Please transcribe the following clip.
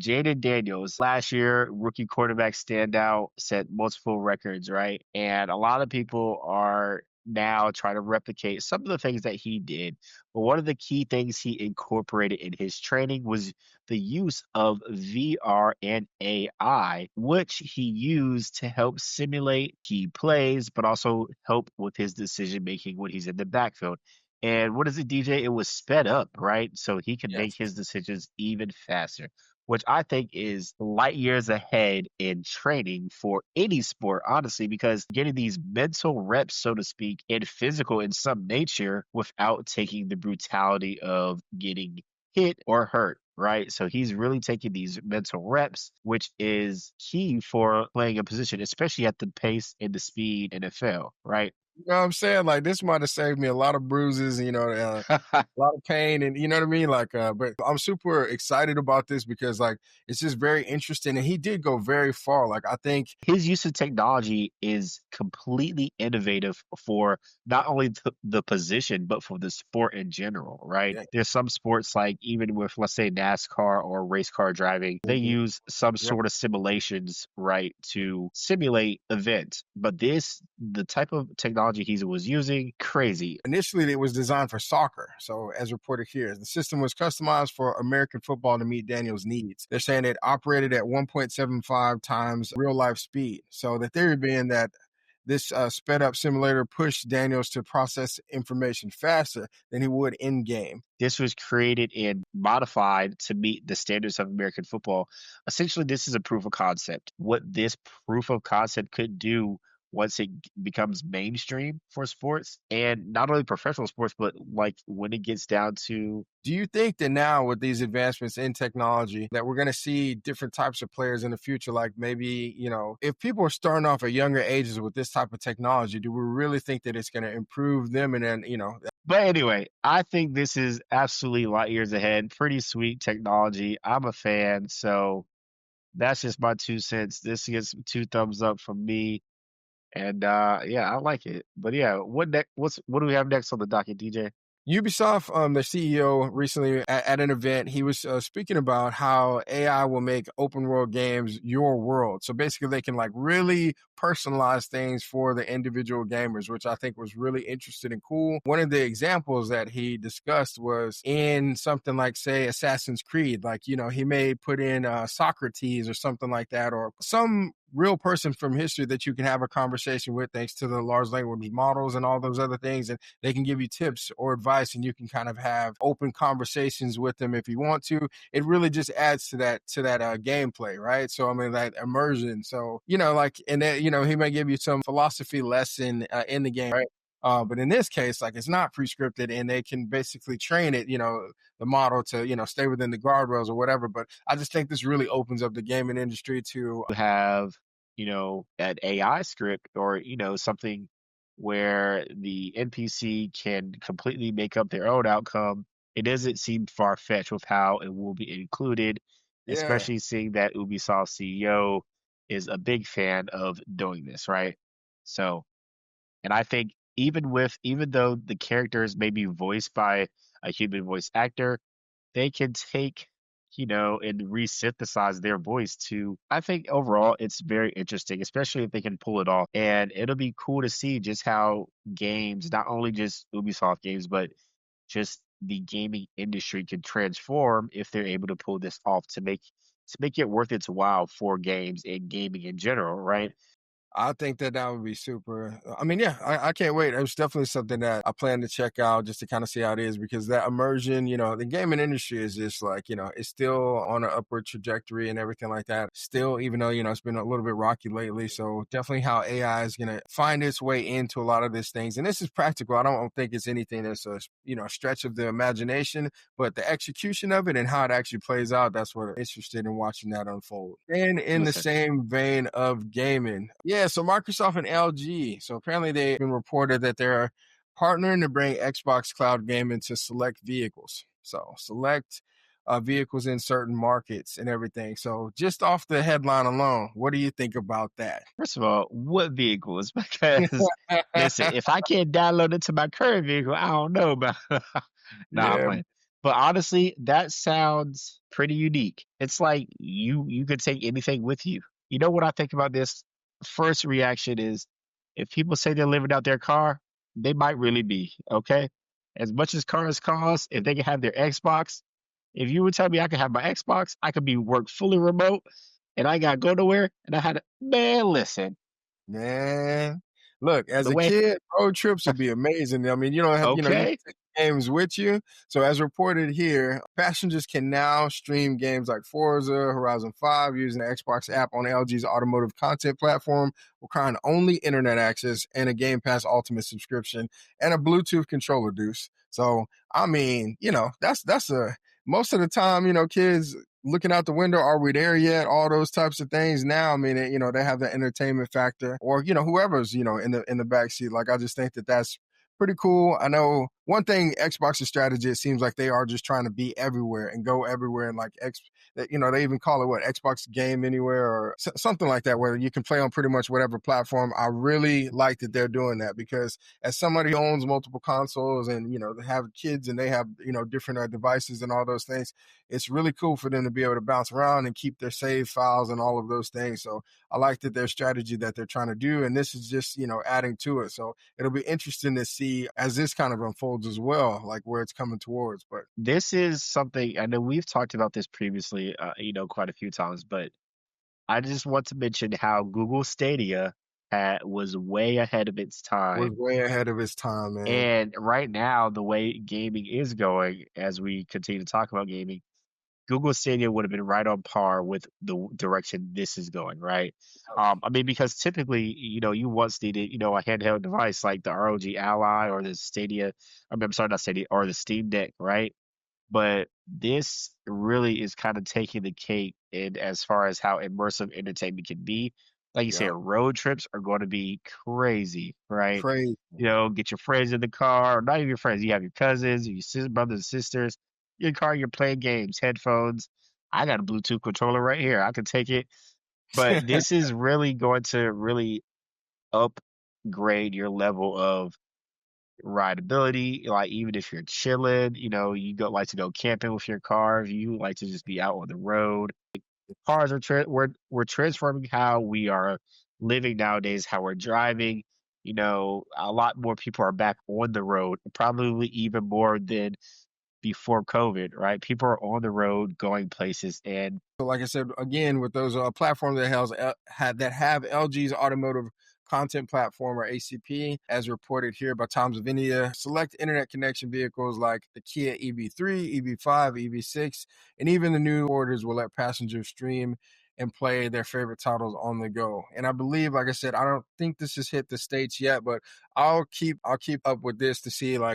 Jayden Daniels, last year, rookie quarterback standout, set multiple records, right? And a lot of people are now trying to replicate some of the things that he did. But one of the key things he incorporated in his training was the use of VR and AI, which he used to help simulate key plays, but also help with his decision making when he's in the backfield. And what is it, DJ? It was sped up, right? So he can make Yes. his decisions even faster, which I think is light years ahead in training for any sport, honestly, because getting these mental reps, so to speak, and physical in some nature without taking the brutality of getting hit or hurt. Right. So he's really taking these mental reps, which is key for playing a position, especially at the pace and the speed NFL. Right. You know what I'm saying? Like this might have saved me a lot of bruises, a lot of pain, and you know what I mean? But I'm super excited about this because like it's just very interesting. And he did go very far. Like I think His use of technology is completely innovative for not only the position, but for the sport in general, right? yeah, There's some sports, like even with, let's say, NASCAR or race car driving, they mhm, use some right. sort of simulations, right, to simulate events. But the type of technology he was using, crazy. Initially it was designed for soccer. So as reported here, the system was customized for American football to meet Daniel's needs. They're saying it operated at 1.75 times real life speed. So the theory being that this sped up simulator pushed Daniels to process information faster than he would in game. This was created and modified to meet the standards of American football. Essentially, this is a proof of concept. What this proof of concept could do once it becomes mainstream for sports, and not only professional sports, but like when it gets down to. Do you think that now with these advancements in technology that we're going to see different types of players in the future? Like maybe, if people are starting off at younger ages with this type of technology, do we really think that it's going to improve them? And then, But anyway, I think this is absolutely light years ahead. Pretty sweet technology. I'm a fan, so that's just my 2 cents. This gets 2 thumbs up from me. And yeah, I like it. But yeah, what do we have next on the docket, DJ? Ubisoft, their CEO recently at an event, he was speaking about how AI will make open world games your world. So basically, they can like really personalize things for the individual gamers, which I think was really interesting and cool. One of the examples that he discussed was in something like, say, Assassin's Creed. Like, he may put in Socrates or something like that, or some real person from history that you can have a conversation with thanks to the large language models and all those other things. And they can give you tips or advice and you can kind of have open conversations with them if you want to. It really just adds to that gameplay, right? So I mean, like immersion. So and then he may give you some philosophy lesson in the game, right? But in this case, like it's not pre-scripted and they can basically train it, the model to, stay within the guardrails or whatever. But I just think this really opens up the gaming industry to Have, an AI script or, something where the NPC can completely make up their own outcome. It doesn't seem far-fetched with how it will be included, yeah. especially seeing that Ubisoft CEO is a big fan of doing this, right? So, and I think even though the characters may be voiced by a human voice actor, they can take, and resynthesize their voice to. I think overall it's very interesting, especially if they can pull it off. And it'll be cool to see just how games, not only just Ubisoft games, but just the gaming industry can transform if they're able to pull this off to make it worth its while for games and gaming in general, right? I think that that would be super. I mean, yeah, I can't wait. It's definitely something that I plan to check out just to kind of see how it is because that immersion, the gaming industry is just like, it's still on an upward trajectory and everything like that. Still, even though, it's been a little bit rocky lately. So definitely how AI is going to find its way into a lot of these things. And this is practical. I don't think it's anything that's a stretch of the imagination, but the execution of it and how it actually plays out, that's what I'm interested in watching that unfold. And in the Listen, same vein of gaming, yeah, so Microsoft and LG. So apparently they've been reported that they're partnering to bring Xbox Cloud Gaming to select vehicles. So select vehicles in certain markets and everything. So just off the headline alone, what do you think about that? first of all, what vehicles? Because listen, if I can't download it to my current vehicle, I don't know about. Nah, I'm Yeah, playing. But honestly, that sounds pretty unique. It's like you could take anything with you. You know what I think about this? First reaction is if people say they're living out their car, they might really be, okay? As much as cars cost, if they can have their Xbox, if you would tell me I could have my Xbox, I could be work fully remote and I gotta go nowhere and I had to, man, listen, Man, look, as the a way kid, road trips would be amazing. I mean, you don't have, you okay, can take games with you. So as reported here, passengers can now stream games like Forza Horizon 5 using the Xbox app on LG's automotive content platform, requiring only internet access and a Game Pass Ultimate subscription and a Bluetooth controller deuce. So I mean, that's a most of the time, kids looking out the window, are we there yet? All those types of things. Now, I mean, they have the entertainment factor, or whoever's in the back seat. Like, I just think that that's pretty cool. I know one thing, Xbox's strategy, it seems like they are just trying to be everywhere and go everywhere, and like they even call it what, Xbox Game Anywhere or something like that, where you can play on pretty much whatever platform. I really like that they're doing that, because as somebody who owns multiple consoles and they have kids and they have different devices and all those things, it's really cool for them to be able to bounce around and keep their save files and all of those things. So I like that their strategy that they're trying to do, and this is just adding to it. So it'll be interesting to see as this kind of unfolds as well, like where it's coming towards. But this is something I know we've talked about this previously, quite a few times, but I just want to mention how Google Stadia was way ahead of its was time. way ahead of its time, man. And right now, the way gaming is going, as we continue to talk about gaming, Google Stadia would have been right on par with the direction this is going, right? I mean, because typically, you once needed, a handheld device like the ROG Ally or the Stadia, I mean, I'm sorry, not Stadia, or the Steam Deck, right? But this really is kind of taking the cake in as far as how immersive entertainment can be. Like you Yeah, said, road trips are going to be crazy, right? crazy. Get your friends in the car, or not even your friends. You have your cousins, your brothers and sisters. Your car, you're playing games, headphones. I got a Bluetooth controller right here. I can take it. But this is really going to really upgrade your level of rideability. Like even if you're chilling, you go like to go camping with your car. If you like to just be out on the road, cars are we're transforming how we are living nowadays, how we're driving. A lot more people are back on the road, probably even more than before COVID, right? People are on the road going places, and So like I said, again, with those platforms that have LG's automotive content platform, or ACP, as reported here by Times of India, select internet connection vehicles like the Kia EV3, EV5, EV6, and even the new orders will let passengers stream and play their favorite titles on the go. And I believe, like I said, I don't think this has hit the States yet, but I'll keep up with this to see like